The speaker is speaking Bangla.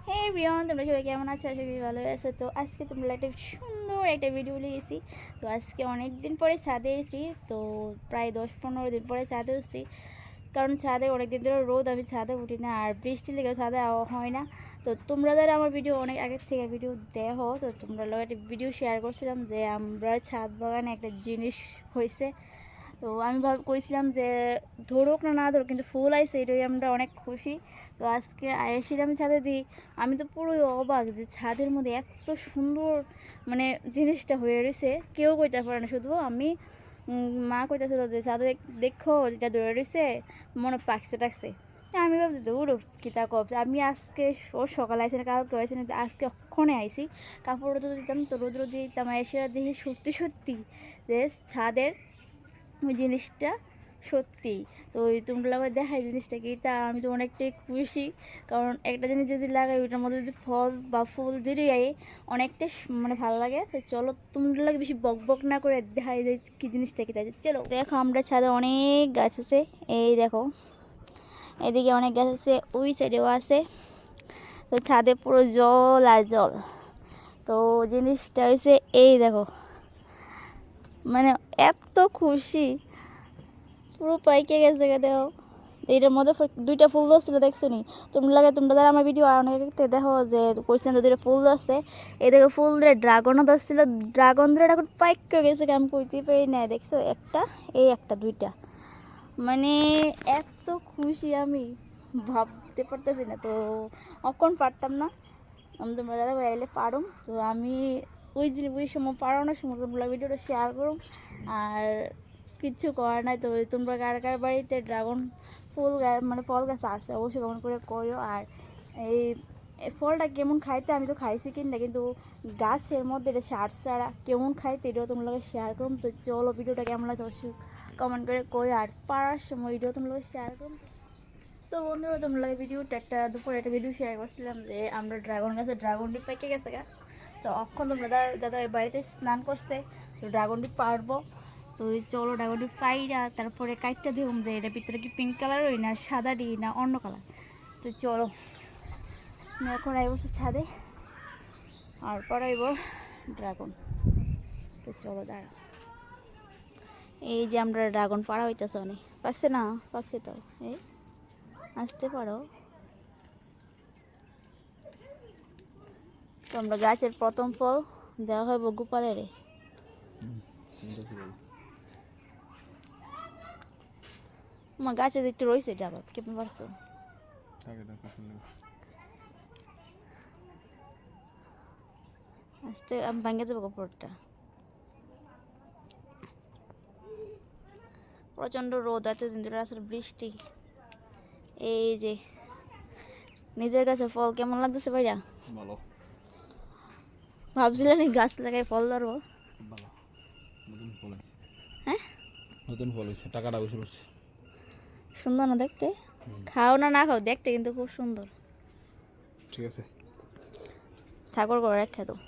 হে এভরিওয়ান, তোমরা সবাই কেমন আছো? আশা করি ভালো আছো। তো আজকে তোমরা একটা সুন্দর একটা ভিডিও নিয়েছি। তো আজকে অনেক দিন পরে ছাদে এসেছি। তো প্রায় 10-15 দিন পরে ছাদে উঠছি, কারণ ছাদে অনেক দিন ধরে রোদ, আমি ছাদে উঠি না, আর বৃষ্টি লেগে ছাদে হয় না। তো তোমরা যারা আমার ভিডিও অনেক আগের থেকে ভিডিও দেখো, তো তোমরা লোক একটা ভিডিও শেয়ার করছিলাম যে আমরা ছাদ বাগানে একটা জিনিস হয়েছে। তো আমি কইছিলাম যে ধরুক না না ধরুক, কিন্তু ফুল আইছে, এটাই আমরা অনেক খুশি। তো আজকে এসেছিলাম ছাদে দিই, আমি তো পুরোই অবাক যে ছাদের মধ্যে এত সুন্দর মানে জিনিসটা হয়ে রয়েছে। কেউ কইতে পারে না, শুধু আমি মা কইতেছিল যে ছাদে দেখো এটা ধরে রয়েছে, মনে পাকছে টাকছে। আমি ভাবছি দৌড় কিতা কব, আমি আজকে ও সকালে আইসি না কালকে আইসি না, আজকে অক্ষণে আইসি। কাপড় রোদ দিতাম, তো রোদ দিতাম, এসে দেখি সত্যি সত্যি যে ছাদের ওই জিনিসটা সত্যি। তো ওই তোমরা দেখাই জিনিসটা কি, তা আমি তো অনেকটাই খুশি। কারণ একটা জিনিস যদি লাগাই, ওইটার মধ্যে যদি ফল বা ফুল যদি আই, অনেকটাই মানে ভালো লাগে। তো চলো তোমরা বেশি বক বক না করে দেখাই যে কি জিনিসটা কি। তাই চলো দেখো, আমরা ছাদে অনেক গাছ আছে। এই দেখো, এদিকে অনেক গাছ আছে, ওই সাইডেও আছে। তো ছাদে পুরো জল আর জল। তো জিনিসটা হয়েছে এই দেখো, মানে এত খুশি, পুরো পাইকে গেছে গে। দেখো এইটার মধ্যে দুইটা ফুল ধরছিল, দেখছো নি? তোমরা যারা আমার ভিডিও আর অনেক দেখো যে কইছেন দুইটা ফুল ধরছে। এই দেখো ফুল ধরে ড্রাগনও ধরছিল, ড্রাগন ধরে এখন পাইকে গেছে, আমি কইতেই পারি না। দেখছো একটা, এই একটা, দুইটা, মানে এত খুশি আমি ভাবতে পারতেছি না। তো অখন পারতাম না, আমি তোমরা দাদা ভাই এলে পারুম। তো আমি ওই সময় পারানোর সময় তোমরা ভিডিওটা শেয়ার করুম। আর কিচ্ছু করার নাই। তো তোমরা কার কার বাড়িতে ড্রাগন ফুল গাছ মানে ফল গাছ আছে অবশ্যই কমেন্ট করে কইও। আর এই ফলটা কেমন খাইতে, আমি তো খাইছি কিনা, কিন্তু গাছের মধ্যে এটা সার ছাড়া কেমন খাইতে, এটাও তোমরা শেয়ার করুম। তো চলো ভিডিওটা কেমন লাগছে অবশ্যই কমেন্ট করে কই, আর পারার সময় ভিডিও তোমরা শেয়ার করুন। তো বন্ধুরা, তোমরা ভিডিওটা একটা দুপুরে একটা ভিডিও শেয়ার করছিলাম যে আমরা ড্রাগন গাছে ড্রাগন ডিপ পেকে গেছে গা। তো অক্ষণ তোমরা দাদা বাড়িতে স্নান করছে, তো ড্রাগন ডিপ পারবো। তো চলো ড্রাগন ডিপ পাইরা তারপরে কাইটটা দিলাম যে এটার ভিতরে কি পিঙ্ক কালার ওই না সাদা ডি না অন্য কালার। তো চলো আমি এখন আই বলছি ছাদে, আর পরাইব ড্রাগন। তো চলো দাঁড়া, এই যে আমরা ড্রাগন পাড়া হইতেছে, অনেক পাকছে না, পাকছে তো, এই আসতে পারো। তো আমরা গাছের প্রথম ফল দেওয়া হয় গোপালের। আমার গাছে একটু রয়েছে, এটা আবার কেমন পারছো? আস্তে আমি ভাঙে দেবো কাপড়টা। প্রচণ্ড রোদ, এতদিন ধরে আসলে বৃষ্টি। এই যে নিজের কাছে ফল কেমন লাগতেছে ভাইয়া? ভালো। ভাবছিলেন গাছ লাগাই ফল ধরবো? ভালো, নতুন ফল হয়েছে। হ্যাঁ, নতুন ফল হয়েছে, টাকাটা বসে পড়ছে। সুন্দর না দেখতে? খাও না না খাও, দেখতে কিন্তু খুব সুন্দর। ঠিক আছে, ঠাকুর করে রেখে দাও।